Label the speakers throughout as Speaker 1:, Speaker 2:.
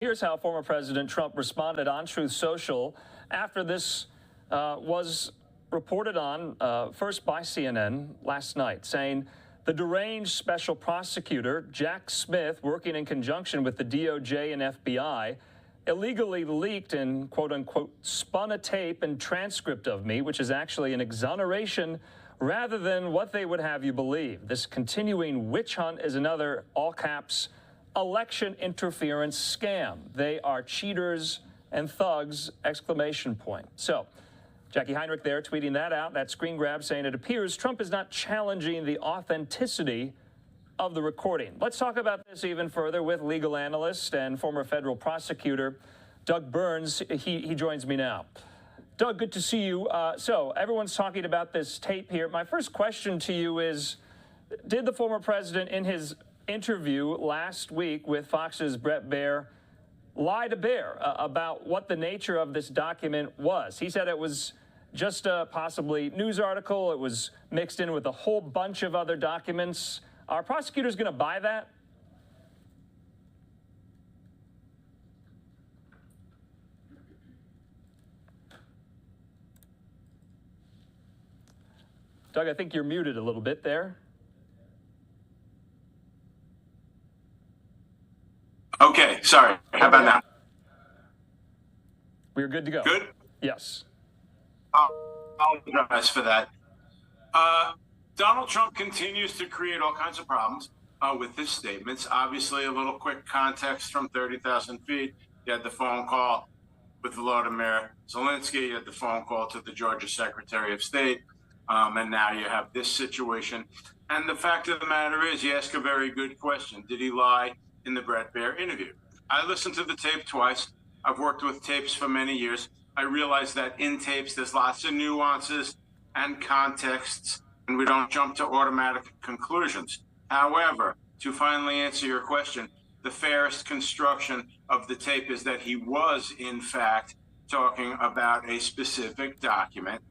Speaker 1: Here's how former President Trump responded on Truth Social after this was reported on first by CNN last night, saying the deranged special prosecutor, Jack Smith, working in conjunction with the DOJ and FBI, illegally leaked and quote-unquote spun a tape and transcript of me, which is actually an exoneration rather than what they would have you believe. This continuing witch hunt is another, all caps, election interference scam. They are cheaters and thugs, exclamation point. So, Jackie Heinrich there tweeting that out, that screen grab saying it appears Trump is not challenging the authenticity of the recording. Let's talk about this even further with legal analyst and former federal prosecutor Doug Burns. He joins me now. Doug, good to see you. So everyone's talking about this tape here. My first question to you is, did the former president in his interview last week with Fox's Bret Baier lie to Baier about what the nature of this document was? He said it was just a possibly news article. It was mixed in with a whole bunch of other documents. Are prosecutors going to buy that? Doug, I think you're muted a little bit there.
Speaker 2: Okay, sorry. How about now?
Speaker 1: We're good to go.
Speaker 2: Good?
Speaker 1: Yes.
Speaker 2: I'll apologize for that. Donald Trump continues to create all kinds of problems with his statements. Obviously, a little quick context from 30,000 feet. You had the phone call with Vladimir Zelensky. You had the phone call to the Georgia Secretary of State. And now you have this situation. And the fact of the matter is, you ask a very good question. Did he lie in the Bret Baier interview? I listened to the tape twice. I've worked with tapes for many years. I realize that in tapes, there's lots of nuances and contexts, and we don't jump to automatic conclusions. However, to finally answer your question, the fairest construction of the tape is that he was, in fact, talking about a specific document.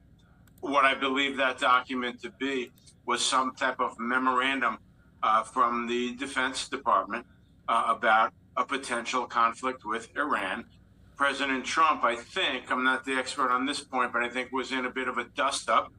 Speaker 2: What I believe that document to be was some type of memorandum from the Defense Department about a potential conflict with Iran. President Trump, I think, I'm not the expert on this point, but I think was in a bit of a dust-up,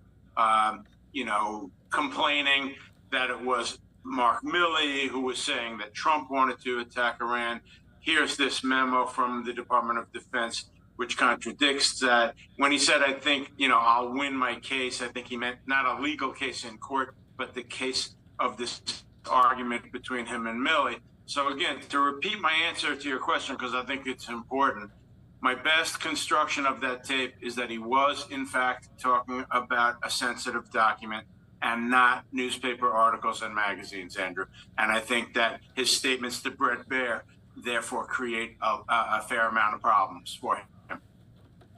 Speaker 2: complaining that it was Mark Milley who was saying that Trump wanted to attack Iran. Here's this memo from the Department of Defense, which contradicts that. When he said, I think, I'll win my case, I think he meant not a legal case in court, but the case of this argument between him and Milley. So again, to repeat my answer to your question, because I think it's important, my best construction of that tape is that he was, in fact, talking about a sensitive document and not newspaper articles and magazines, Andrew. And I think that his statements to Bret Baier, therefore, create a fair amount of problems for him.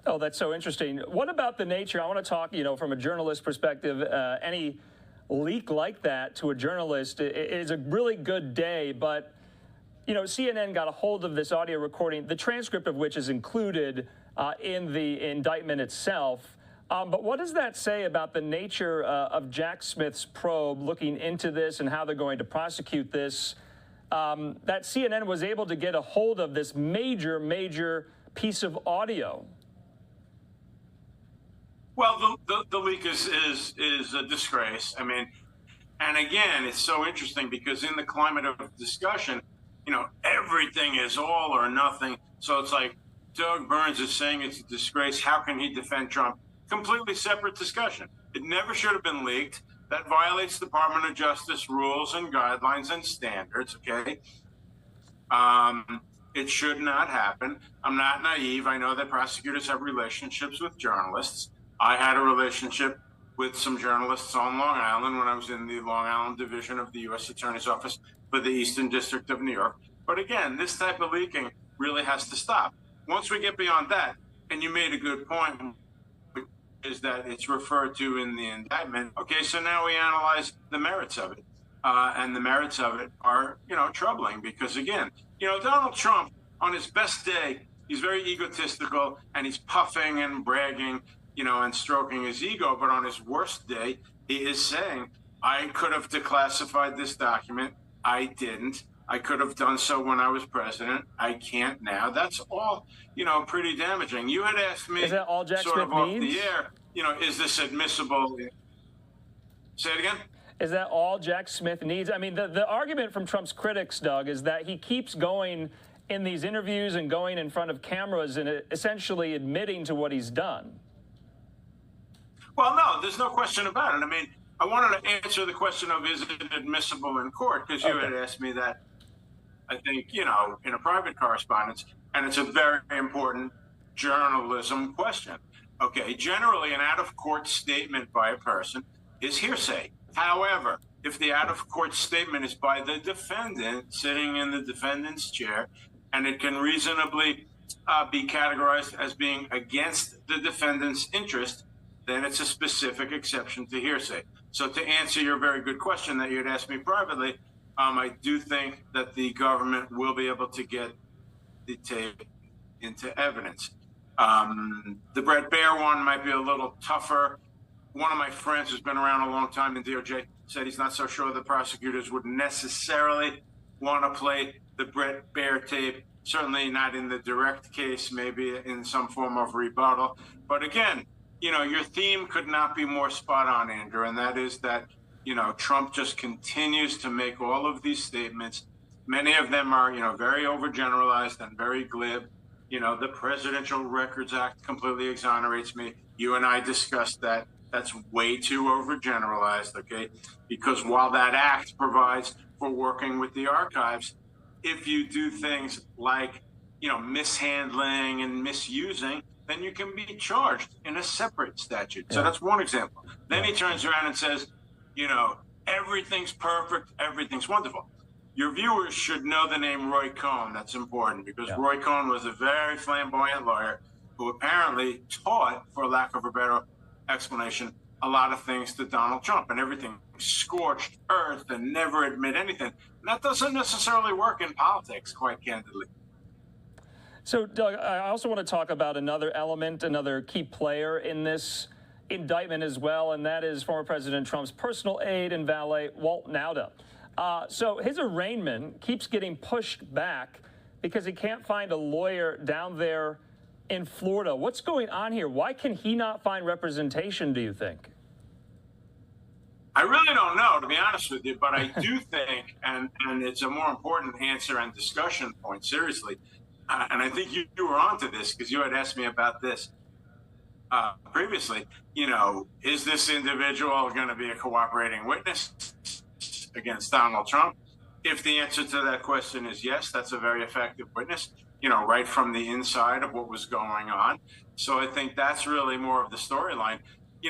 Speaker 1: Oh, that's so interesting. What about the nature? I want to talk, from a journalist perspective, any leak like that to a journalist is a really good day, but CNN got a hold of this audio recording, the transcript of which is included in the indictment itself. But what does that say about the nature of Jack Smith's probe looking into this and how they're going to prosecute this? That CNN was able to get a hold of this major piece of audio.
Speaker 2: Well, the leak is a disgrace. I mean, and again, it's so interesting because in the climate of discussion, everything is all or nothing. So it's like Doug Burns is saying it's a disgrace. How can he defend Trump? Completely separate discussion. It never should have been leaked. That violates Department of Justice rules and guidelines and standards, okay? It should not happen. I'm not naive. I know that prosecutors have relationships with journalists. I had a relationship with some journalists on Long Island when I was in the Long Island Division of the U.S. Attorney's Office for the Eastern District of New York. But again, this type of leaking really has to stop. Once we get beyond that, and you made a good point, is that it's referred to in the indictment. Okay, so now we analyze the merits of it. And the merits of it are, troubling because, again, Donald Trump, on his best day, he's very egotistical and he's puffing and bragging, and stroking his ego. But on his worst day, he is saying, I could have declassified this document. I didn't. I could have done so when I was president. I can't now. That's all, pretty damaging. You had asked me,
Speaker 1: is that all Jack
Speaker 2: sort
Speaker 1: Smith
Speaker 2: of off
Speaker 1: needs?
Speaker 2: the air, is this admissible? Say it again?
Speaker 1: Is that all Jack Smith needs? I mean, the argument from Trump's critics, Doug, is that he keeps going in these interviews and going in front of cameras and essentially admitting to what he's done.
Speaker 2: Well, no, there's no question about it. I mean, I wanted to answer the question of is it admissible in court, because you had asked me that, I think, in a private correspondence, and it's a very important journalism question. Okay, generally an out-of-court statement by a person is hearsay. However, if the out-of-court statement is by the defendant sitting in the defendant's chair, and it can reasonably be categorized as being against the defendant's interest, then it's a specific exception to hearsay. So to answer your very good question that you had asked me privately, I do think that the government will be able to get the tape into evidence. The Brett Baer one might be a little tougher. One of my friends who's been around a long time in DOJ said he's not so sure the prosecutors would necessarily want to play the Brett Baer tape, certainly not in the direct case, maybe in some form of rebuttal. But again, your theme could not be more spot on, Andrew, and that is that, Trump just continues to make all of these statements. Many of them are, very overgeneralized and very glib. The Presidential Records Act completely exonerates me. You and I discussed that. That's way too overgeneralized, okay? Because while that act provides for working with the archives, if you do things like, mishandling and misusing, then you can be charged in a separate statute. So that's one example. Then he turns around and says, everything's perfect, everything's wonderful. Your viewers should know the name Roy Cohn. That's important because Roy Cohn was a very flamboyant lawyer who apparently taught, for lack of a better explanation, a lot of things to Donald Trump, and everything scorched earth and never admit anything. And that doesn't necessarily work in politics, quite candidly.
Speaker 1: So, Doug, I also want to talk about another element, another key player in this indictment as well, and that is former President Trump's personal aide and valet, Walt Nauta. So his arraignment keeps getting pushed back because he can't find a lawyer down there in Florida. What's going on here? Why can he not find representation, do you think?
Speaker 2: I really don't know, to be honest with you, but I do think, and it's a more important answer and discussion point, seriously, and I think you were onto this because you had asked me about this previously. Is this individual going to be a cooperating witness against Donald Trump? If the answer to that question is yes, that's a very effective witness, right from the inside of what was going on. So I think that's really more of the storyline.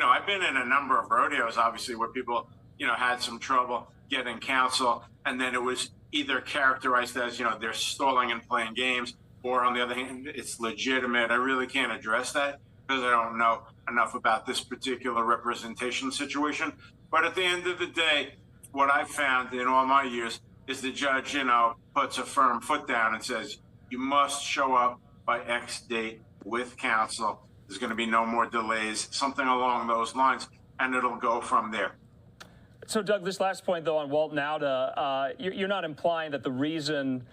Speaker 2: I've been in a number of rodeos, obviously, where people, had some trouble getting counsel, and then it was either characterized as, they're stalling and playing games, or on the other hand, it's legitimate. I really can't address that because I don't know enough about this particular representation situation. But at the end of the day, what I've found in all my years is the judge, puts a firm foot down and says, you must show up by X date with counsel. There's going to be no more delays, something along those lines, and it'll go from there.
Speaker 1: So, Doug, this last point, though, on Walt Nauta, you're not implying that the reason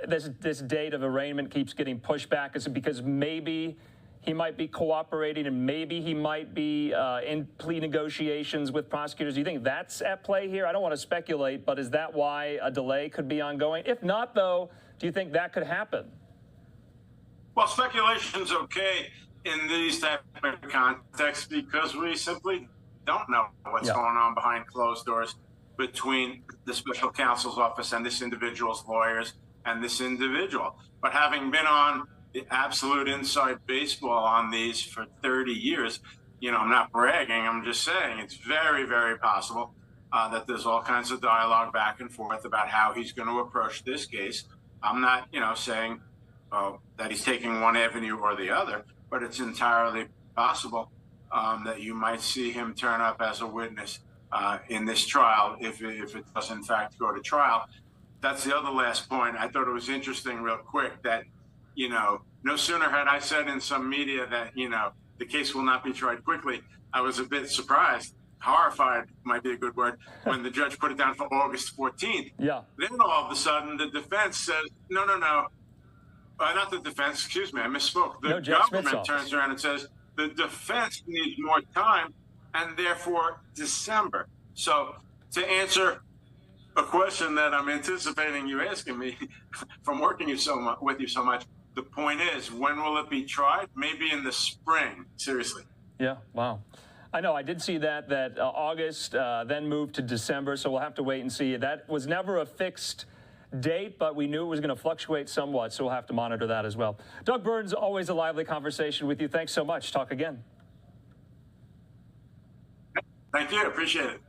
Speaker 1: this date of arraignment keeps getting pushed back is because maybe he might be cooperating and maybe he might be in plea negotiations with prosecutors. Do you think that's at play here? I don't want to speculate, but is that why a delay could be ongoing? If not, though, do you think that could happen?
Speaker 2: Well, speculation's okay in these type of contexts because we simply don't know what's going on behind closed doors between the special counsel's office and this individual's lawyers and this individual. But having been on the absolute inside baseball on these for 30 years, I'm not bragging, I'm just saying it's very, very possible that there's all kinds of dialogue back and forth about how he's going to approach this case. I'm not, saying that he's taking one avenue or the other, but it's entirely possible that you might see him turn up as a witness in this trial if it does in fact go to trial. That's the other last point. I thought it was interesting real quick that, no sooner had I said in some media that, the case will not be tried quickly, I was a bit surprised horrified might be a good word, when the judge put it down for August 14th.
Speaker 1: Yeah.
Speaker 2: Then all of a sudden, the defense says, no. Not the defense, excuse me, I misspoke. The government turns around and says, the defense needs more time, and therefore December. So to answer a question that I'm anticipating you asking me from working with you so much, the point is, when will it be tried? Maybe in the spring, seriously.
Speaker 1: Yeah, wow. I know, I did see that August then moved to December, so we'll have to wait and see. That was never a fixed date, but we knew it was going to fluctuate somewhat, so we'll have to monitor that as well. Doug Burns, always a lively conversation with you. Thanks so much. Talk again.
Speaker 2: Thank you. Appreciate it.